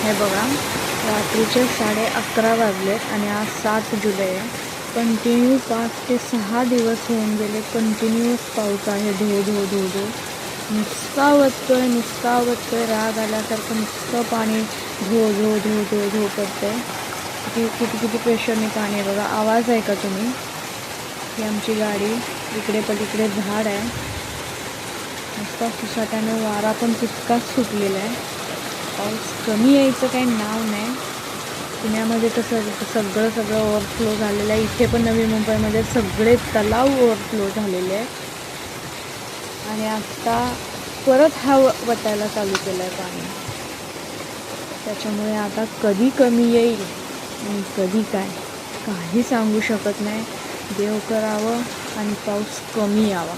हे बघा, रात्रीचे 11:30 वाजलेत आणि आज 7 जुलै आहे. कंटिन्यू 5 ते 6 दिवस होऊन गेले. कंटिन्यूअस पाऊस आहे. धो धो धो धो नुसता वततोय राग आल्यासारखं. नुसतं पाणी धो धो धो धो धो करतंय. किती प्रेशरने पाणी आहे बघा. आवाज आहे का तुम्ही? ही आमची गाडी. इकडे पलीकडे झाड आहे. नुसता सुसाट्यानं वारा पण तितकाच सुटलेला आहे. पाऊस कमी यायचं काही नाव नाही. पुण्यामध्ये तर सगळं ओव्हरफ्लो झालेलं आहे. इथे पण नवी मुंबईमध्ये सगळे तलाव ओव्हरफ्लो झालेले आहेत. आणि आत्ता परत हा वतायला चालू केलं आहे पाणी. त्याच्यामुळे आता कधी कमी येईल आणि कधी काय काही सांगू शकत नाही. देव करावं आणि पाऊस कमी यावा.